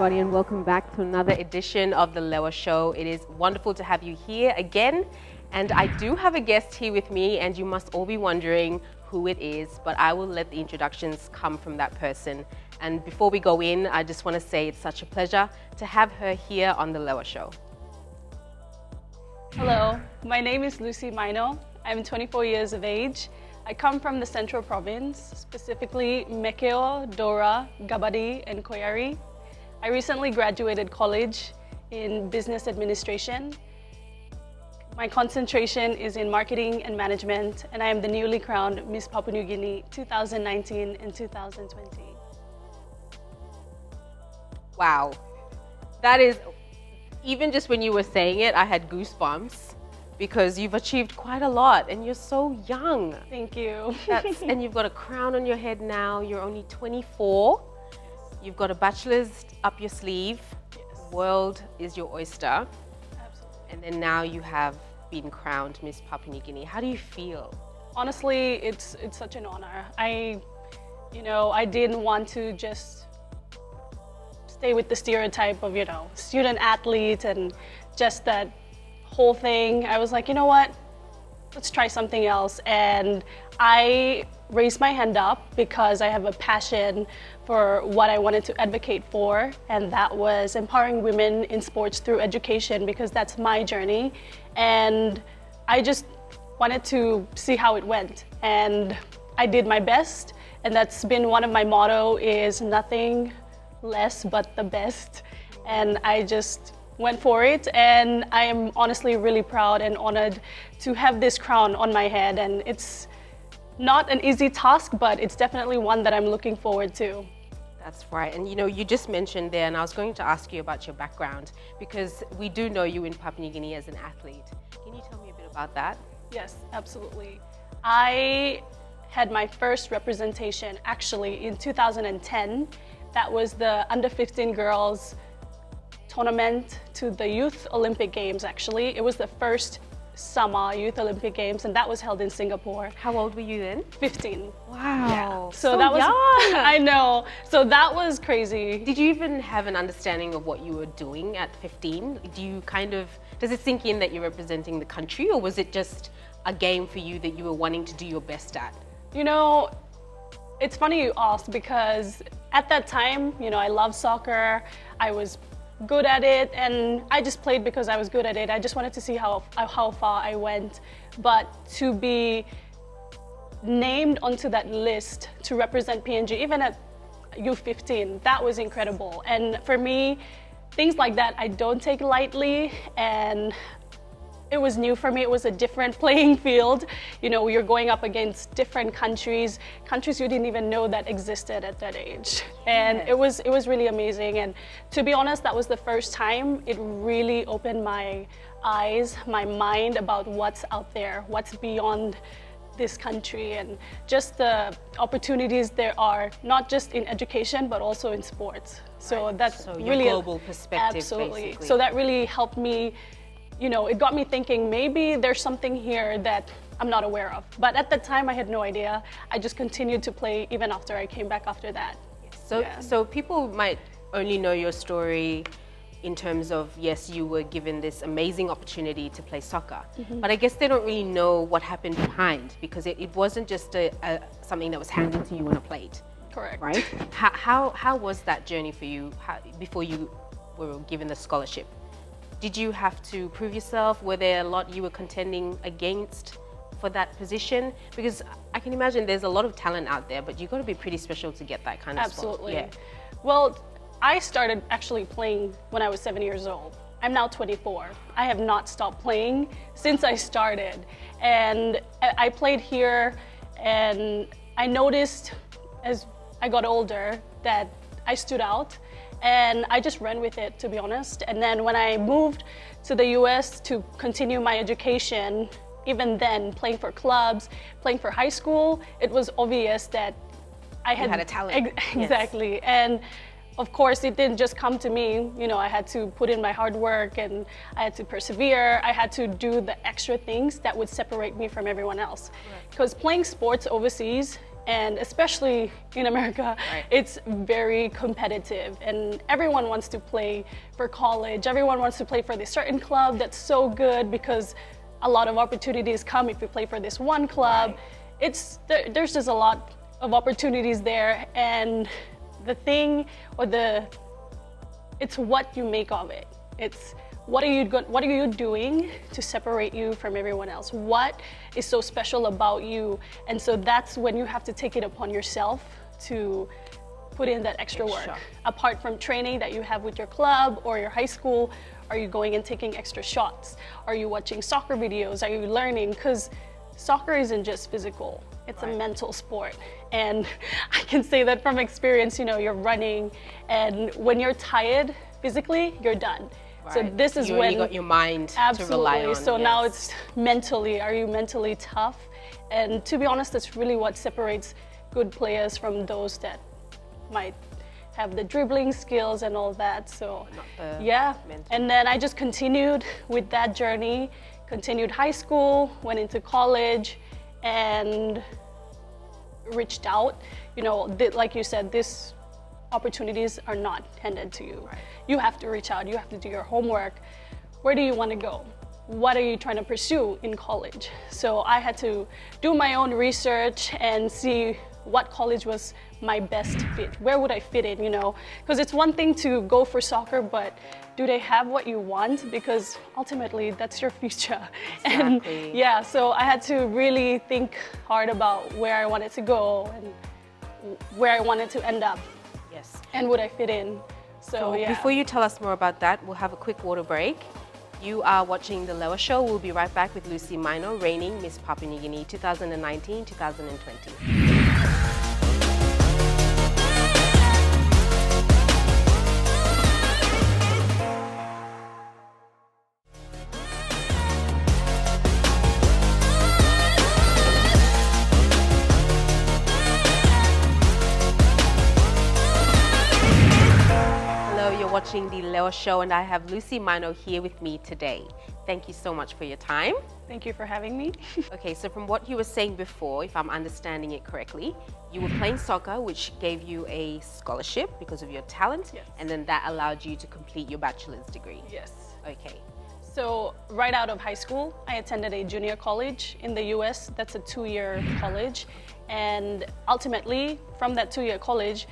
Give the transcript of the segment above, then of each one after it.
everybody, and welcome back to another edition of the Lewa Show. It is wonderful to have you here again, and I do have a guest here with me, and you must all be wondering who it is, but I will let the introductions come from that person. And before we go in, I just want to say it's such a pleasure to have her here on the Lewa Show. Hello, my name is Lucy Maino. I'm 24 years of age. I come from the Central Province, specifically Mekeo, Dora, Gabadi, and Koyari. I recently graduated college in business administration. My concentration is in marketing and management, and I am the newly crowned Miss Papua New Guinea 2019 and 2020. Wow, that is, even just when you were saying it, I had goosebumps. Because you've achieved quite a lot and you're so young. Thank you. And you've got a crown on your head now. You're only 24. You've got a bachelor's up your sleeve. Yes. World is your oyster. Absolutely. And then now you have been crowned Miss Papua New Guinea. How do you feel? Honestly, it's such an honor. I didn't want to just stay with the stereotype of, student athlete and just that whole thing. I was like, you know what, let's try something else. And I raised my hand up because I have a passion for what I wanted to advocate for, and that was empowering women in sports through education, because that's my journey. And I just wanted to see how it went, and I did my best. And that's been one of my motto, is nothing less but the best. And I just went for it, and I am honestly really proud and honored to have this crown on my head. And it's not an easy task, but it's definitely one that I'm looking forward to. That's right. And you just mentioned there, and I was going to ask you about your background, because we do know you in Papua New Guinea as an athlete. Can you tell me a bit about that? Yes, absolutely. I had my first representation actually in 2010. That was the under 15 girls tournament to the Youth Olympic Games, actually. It was the first summer Youth Olympic Games, and that was held in Singapore. How old were you then? 15. Wow. Yeah. So that was young. I know. So that was crazy. Did you even have an understanding of what you were doing at 15? Does it sink in that you're representing the country, or was it just a game for you that you were wanting to do your best at? It's funny you asked, because at that time, I loved soccer. I was good at it, and I just played because I was good at it. I just wanted to see how far I went. But to be named onto that list to represent PNG, even at U15, that was incredible. And for me, things like that I don't take lightly, and it was new for me. It was a different playing field. You're going up against different countries you didn't even know that existed at that age. And Yes. it was really amazing. And to be honest, that was the first time it really opened my eyes, my mind about what's out there, what's beyond this country, and just the opportunities there are, not just in education, but also in sports. So that's your really global perspective, absolutely. basically. So that really helped me. It got me thinking, maybe there's something here that I'm not aware of. But at the time, I had no idea. I just continued to play even after I came back after that. So people might only know your story in terms of, yes, you were given this amazing opportunity to play soccer. Mm-hmm. But I guess they don't really know what happened behind, because it wasn't just something that was handed to you on a plate. Correct. Right? How was that journey for you before you were given the scholarship? Did you have to prove yourself? Were there a lot you were contending against for that position? Because I can imagine there's a lot of talent out there, but you've got to be pretty special to get that kind of spot. Absolutely. Yeah. Well, I started actually playing when I was 7 years old. I'm now 24. I have not stopped playing since I started. And I played here, and I noticed as I got older that I stood out. And I just ran with it, to be honest. And then when I moved to the US to continue my education, even then, playing for clubs, playing for high school, it was obvious that I had a talent. Exactly. Yes. And of course, it didn't just come to me. I had to put in my hard work, and I had to persevere. I had to do the extra things that would separate me from everyone else. Because playing sports overseas, And especially in America, it's very competitive, and everyone wants to play for college. Everyone wants to play for this certain club that's so good, because a lot of opportunities come if you play for this one club. There's just a lot of opportunities there, and the thing, it's what you make of it. It's what are you doing to separate you from everyone else? What is so special about you? And so that's when you have to take it upon yourself to put in that extra work. Apart from training that you have with your club or your high school, are you going and taking extra shots? Are you watching soccer videos? Are you learning? Because soccer isn't just physical, it's a mental sport. And I can say that from experience, you're running, and when you're tired physically, you're done. So this is when you got your mind to rely on. So now it's mentally, are you mentally tough? And to be honest, that's really what separates good players from those that might have the dribbling skills and all that. So and then I just continued with that journey, continued high school, went into college, and reached out. Like you said, these opportunities are not handed to you. You have to reach out, you have to do your homework. Where do you want to go? What are you trying to pursue in college? So I had to do my own research and see what college was my best fit. Where would I fit in, Because it's one thing to go for soccer, but do they have what you want? Because ultimately that's your future. Exactly. And so I had to really think hard about where I wanted to go and where I wanted to end up. Yes. And would I fit in? So before you tell us more about that, we'll have a quick water break. You are watching The Lewa Show. We'll be right back with Lucy Maino, reigning Miss Papua New Guinea 2019-2020. Watching The Lewa Show, and I have Lucy Maino here with me today. Thank you so much for your time. Thank you for having me. Okay, so from what you were saying before, if I'm understanding it correctly, you were playing soccer, which gave you a scholarship because of your talent, and then that allowed you to complete your bachelor's degree. Yes. Okay. So right out of high school, I attended a junior college in the US. That's a 2-year college. And ultimately, from that 2-year college,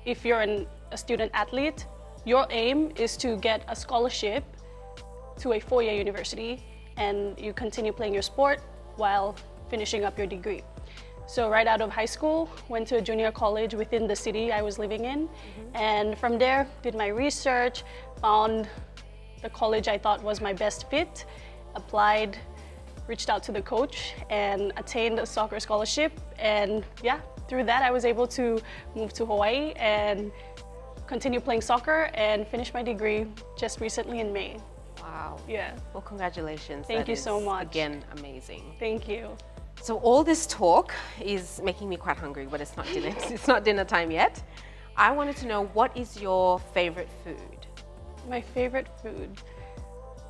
if you're a student athlete, your aim is to get a scholarship to a 4-year university, and you continue playing your sport while finishing up your degree. So right out of high school, went to a junior college within the city I was living in, and from there did my research, found the college I thought was my best fit, applied, reached out to the coach, and attained a soccer scholarship. And through that I was able to move to Hawaii and continue playing soccer and finish my degree just recently in May. Wow. Yeah. Well, congratulations. Thank you so much. Again, amazing. Thank you. So all this talk is making me quite hungry, but it's not dinner. It's not dinner time yet. I wanted to know, what is your favorite food? My favorite food.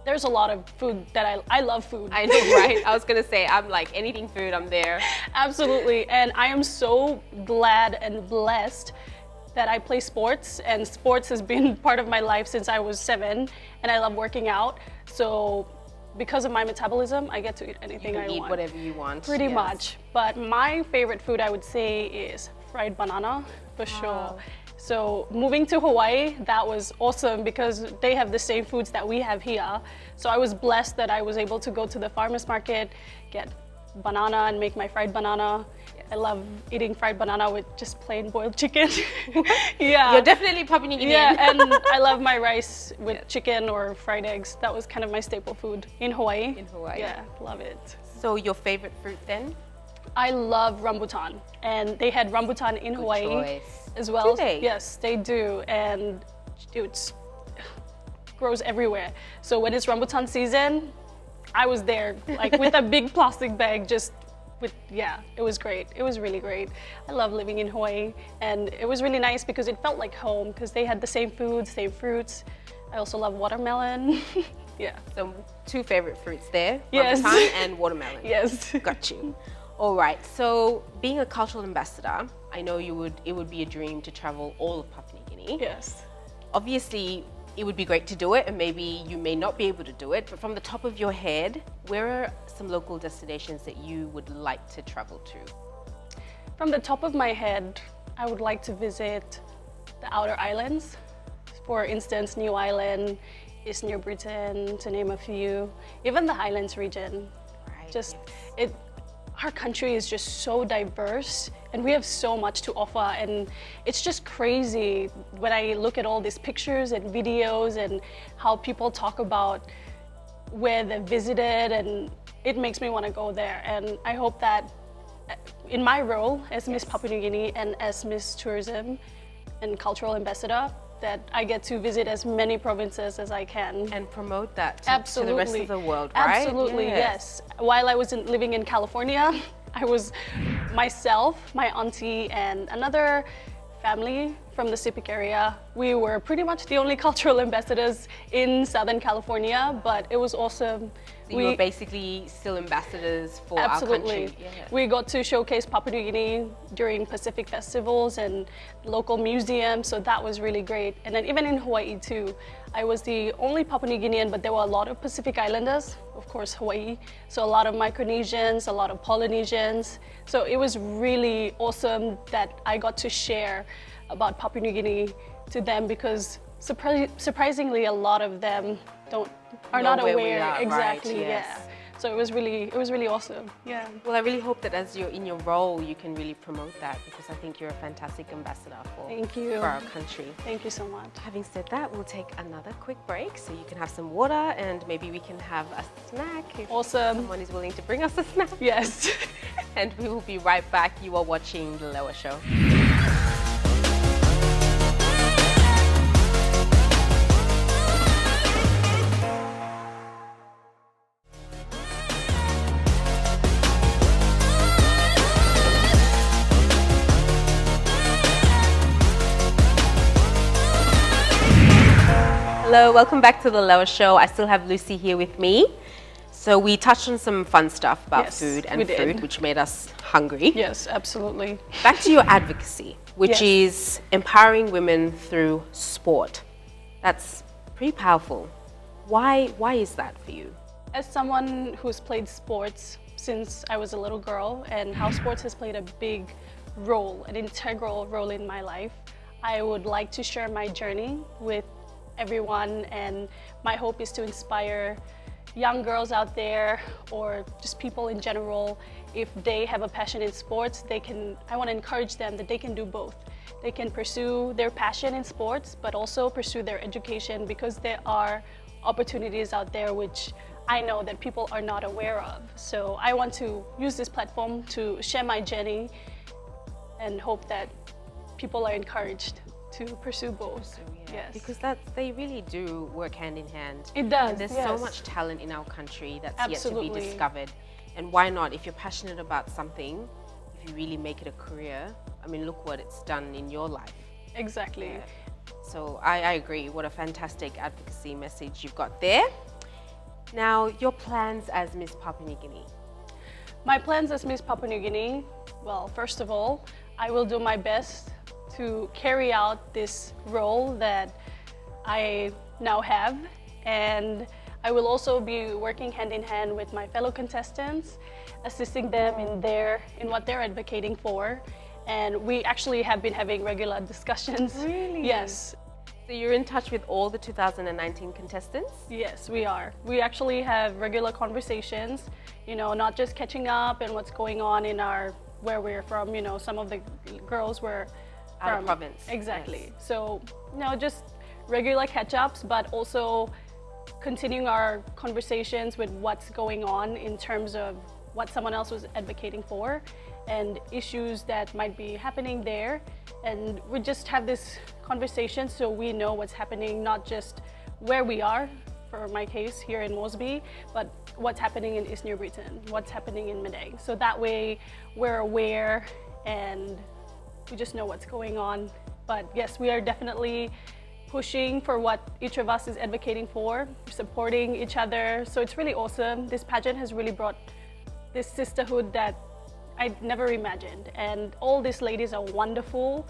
There's a lot of food that I love food. I know, right? I was gonna say, I'm like, anything food, I'm there. Absolutely. And I am so glad and blessed that I play sports, and sports has been part of my life since I was 7, and I love working out. So because of my metabolism, I get to eat anything I want. You can eat whatever you want. Pretty much. But my favorite food, I would say, is fried banana, for sure. So moving to Hawaii, that was awesome because they have the same foods that we have here. So I was blessed that I was able to go to the farmer's market, get banana and make my fried banana. I love eating fried banana with just plain boiled chicken. You're definitely Papua New Guinea. Yeah, and I love my rice with chicken or fried eggs. That was kind of my staple food in Hawaii. In Hawaii. Yeah, love it. So your favorite fruit then? I love rambutan, and they had rambutan in Hawaii as well. Do they? Yes, they do, and it grows everywhere. So when it's rambutan season, I was there, like with a big plastic bag, just with, it was great. It was really great. I love living in Hawaii, and it was really nice because it felt like home because they had the same foods, same fruits. I also love watermelon. So 2 favorite fruits there, yes. rambutan and watermelon. Yes. Got you. All right, so being a cultural ambassador, I know it would be a dream to travel all of Papua New Guinea. Yes. Obviously, it would be great to do it, and maybe you may not be able to do it, but from the top of your head, where are some local destinations that you would like to travel to? From the top of my head, I would like to visit the outer islands. For instance, New Island, East New Britain, to name a few. Even the Highlands region. Right, Just yes. Our country is just so diverse and we have so much to offer, and it's just crazy when I look at all these pictures and videos and how people talk about where they visited, and it makes me want to go there. And I hope that in my role as Miss Papua New Guinea and as Miss Tourism and Cultural Ambassador, that I get to visit as many provinces as I can. And promote that to the rest of the world, right? Absolutely, yes. While I was living in California, I was myself, my auntie, and another family from the CPEC area. We were pretty much the only cultural ambassadors in Southern California, but it was awesome. So you were basically still ambassadors for Absolutely. our country. Yeah. We got to showcase Papua New Guinea during Pacific festivals and local museums, so that was really great. And then even in Hawaii too, I was the only Papua New Guinean, but there were a lot of Pacific Islanders, of course Hawaii, so a lot of Micronesians, a lot of Polynesians. So it was really awesome that I got to share about Papua New Guinea to them, because surprisingly a lot of them are not aware. Exactly, right, yes. yeah. So it was really awesome. Yeah. Well, I really hope that as you're in your role, you can really promote that, because I think you're a fantastic ambassador Thank you. for our country. Thank you so much. Having said that, we'll take another quick break so you can have some water, and maybe we can have a snack if Awesome. someone is willing to bring us a snack. Yes. And we will be right back. You are watching The Lewa Show. Hello, welcome back to The Lewa Show. I still have Lucy here with me. So we touched on some fun stuff about Yes, food and we did. food, which made us hungry. Yes, absolutely. Back to your advocacy, which Yes. is empowering women through sport. That's pretty powerful. Why is that for you? As someone who's played sports since I was a little girl, and how sports has played a big role, an integral role in my life, I would like to share my journey with everyone, and my hope is to inspire young girls out there, or just people in general. If they have a passion in sports, I want to encourage them that they can do both. They can pursue their passion in sports, but also pursue their education, because there are opportunities out there which I know that people are not aware of. So I want to use this platform to share my journey and hope that people are encouraged to pursue both. Yes. Because they really do work hand in hand. It does, And there's so yes. much talent in our country that's yet to Absolutely. be discovered. And why not? If you're passionate about something, if you really make it a career, I mean, look what it's done in your life. Exactly. Yeah. So I agree. What a fantastic advocacy message you've got there. Now, your plans as Miss Papua New Guinea. My plans as Miss Papua New Guinea, well, first of all, I will do my best to carry out this role that I now have, and I will also be working hand in hand with my fellow contestants, assisting them in what they're advocating for. And we actually have been having regular discussions. Really? Yes. So you're in touch with all the 2019 contestants? Yes, we are. We actually have regular conversations, not just catching up and what's going on where we're from. Some of the girls were Out of province. Exactly. Yes. So, just regular catch-ups, but also continuing our conversations with what's going on in terms of what someone else was advocating for and issues that might be happening there. And we just have this conversation so we know what's happening, not just where we are, for my case here in Mosby, but what's happening in East New Britain, what's happening in Madang. So that way we're aware and we just know what's going on. But yes, we are definitely pushing for what each of us is advocating for, supporting each other. So it's really awesome. This pageant has really brought this sisterhood that I never imagined. And all these ladies are wonderful.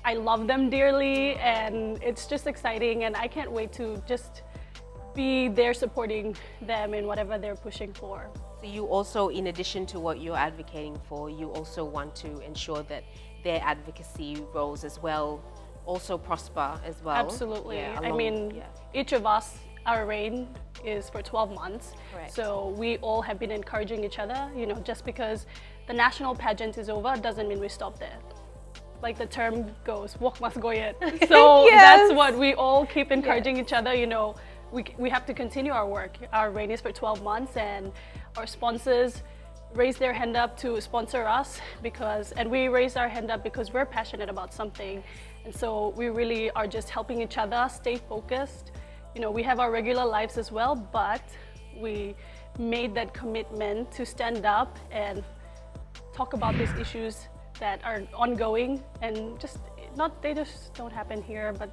I love them dearly, and it's just exciting, and I can't wait to just be there supporting them in whatever they're pushing for. So you also, in addition to what you're advocating for, you also want to ensure that their advocacy roles as well also prosper as well. Absolutely. Yeah, I mean, yeah. each of us, our reign is for 12 months. Correct. So we all have been encouraging each other. You know, just because the national pageant is over doesn't mean we stop there. Like the term goes, walk must go yet. So Yes. that's what we all keep encouraging each other. You know, we have to continue our work. Our reign is for 12 months, and our sponsors raise their hand up to sponsor us and we raise our hand up because we're passionate about something. And so we really are just helping each other stay focused. You know, we have our regular lives as well, but we made that commitment to stand up and talk about these issues that are ongoing, and they just don't happen here, but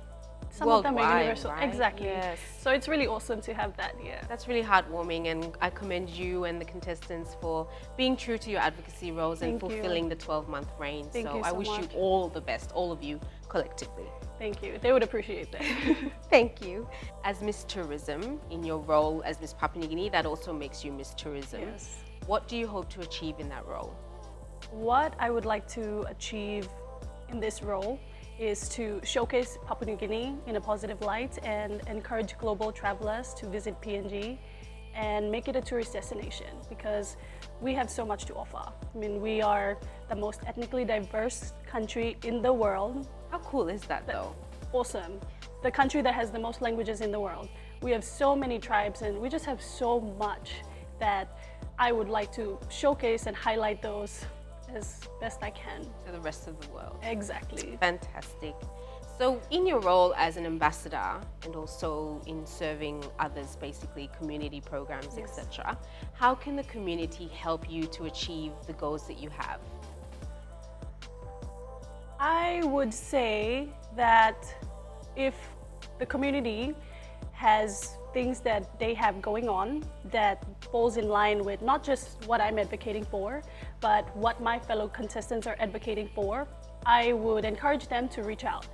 some of them are Worldwide, universal. right? Exactly. Yes. So it's really awesome to have that. Yeah. That's really heartwarming, and I commend you and the contestants for being true to your advocacy roles and Thank you. fulfilling the 12-month reign. Thank you I so wish you much. all the best, all of you collectively. Thank you. They would appreciate that. Thank you. As Miss Tourism, in your role as Miss Papua New Guinea, that also makes you Miss Tourism. Yes. What do you hope to achieve in that role? What I would like to achieve in this role is to showcase Papua New Guinea in a positive light and encourage global travelers to visit PNG and make it a tourist destination, because we have so much to offer. I mean, we are the most ethnically diverse country in the world. How cool is that though? Awesome. The country that has the most languages in the world. We have so many tribes, and we just have so much that I would like to showcase and highlight those as best I can. To the rest of the world. Exactly. Fantastic. So in your role as an ambassador and also in serving others, basically community programs, Yes. etc., how can the community help you to achieve the goals that you have? I would say that if the community has things that they have going on that falls in line with not just what I'm advocating for, but what my fellow contestants are advocating for, I would encourage them to reach out.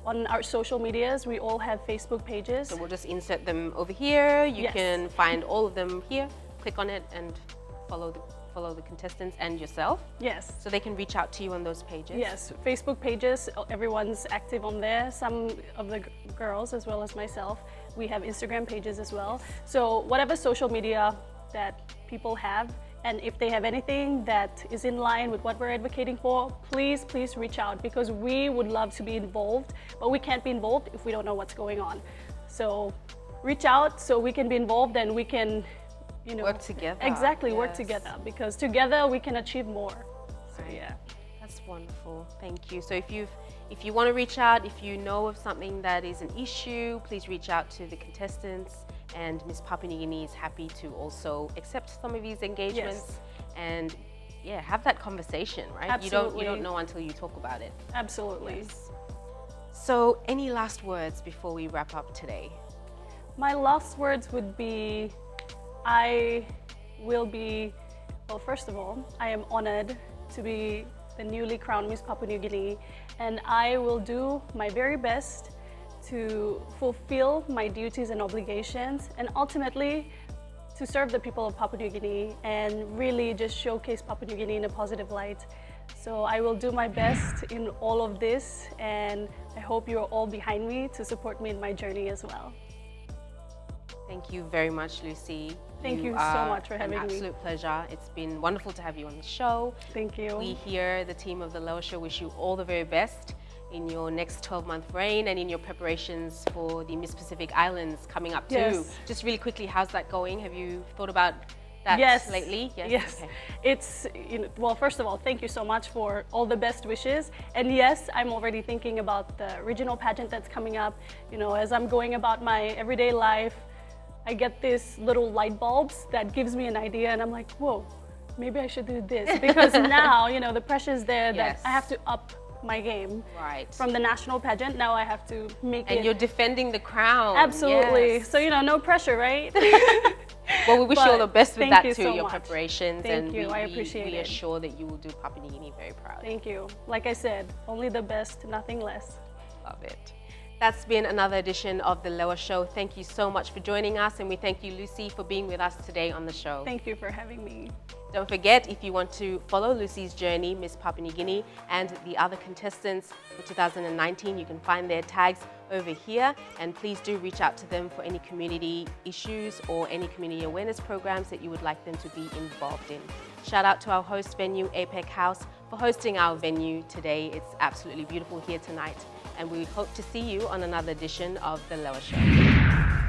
On our social medias, we all have Facebook pages. So we'll just insert them over here. You Yes. can find all of them here. Click on it and follow the contestants and yourself. Yes. So they can reach out to you on those pages. Yes, Facebook pages, everyone's active on there. Some of the girls, as well as myself, we have Instagram pages as well. So whatever social media that people have, and if they have anything that is in line with what we're advocating for, please reach out, because we would love to be involved, but we can't be involved if we don't know what's going on. So reach out so we can be involved and we can, you know, Work together. Exactly, work Yes. together, because together we can achieve more. So Right. yeah. That's wonderful. Thank you. So if you want to reach out, if you know of something that is an issue, please reach out to the contestants, and Miss Papua New Guinea is happy to also accept some of these engagements and yeah, have that conversation, right? Absolutely. You don't know until you talk about it. Absolutely. Yes. So any last words before we wrap up today? My last words would be, well, first of all, I am honored to be the newly crowned Miss Papua New Guinea, and I will do my very best to fulfill my duties and obligations, and ultimately to serve the people of Papua New Guinea and really just showcase Papua New Guinea in a positive light. So I will do my best in all of this, and I hope you are all behind me to support me in my journey as well. Thank you very much, Lucy. Thank you so are much for having an me. absolute pleasure. It's been wonderful to have you on the show. Thank you. We here, the team of the Lewa Show, wish you all the very best in your next 12-month reign and in your preparations for the Miss Pacific Islands coming up too. Yes. Just really quickly, how's that going? Have you thought about that Yes. lately? Yes. Okay. It's, well, first of all, thank you so much for all the best wishes. And yes, I'm already thinking about the regional pageant that's coming up. You know, as I'm going about my everyday life, I get these little light bulbs that gives me an idea, and I'm like, whoa, maybe I should do this. Because now, you know, the pressure's there that Yes. I have to up my game. Right. From the national pageant, now I have to make it. And you're defending the crown. Absolutely. Yes. So, you know, no pressure, right? Well, we wish you all the best with thank that you too, so your much. preparations. Thank and you. I appreciate we it. are sure that you will do Papua New Guinea very proud. Thank you. Like I said, only the best, nothing less. Love it. That's been another edition of the Lewa Show. Thank you so much for joining us, and we thank you, Lucy, for being with us today on the show. Thank you for having me. Don't forget, if you want to follow Lucy's journey, Miss Papua New Guinea, and the other contestants for 2019, you can find their tags over here. And please do reach out to them for any community issues or any community awareness programs that you would like them to be involved in. Shout out to our host venue, APEC Haus, for hosting our venue today. It's absolutely beautiful here tonight. And we hope to see you on another edition of the Lewa Show.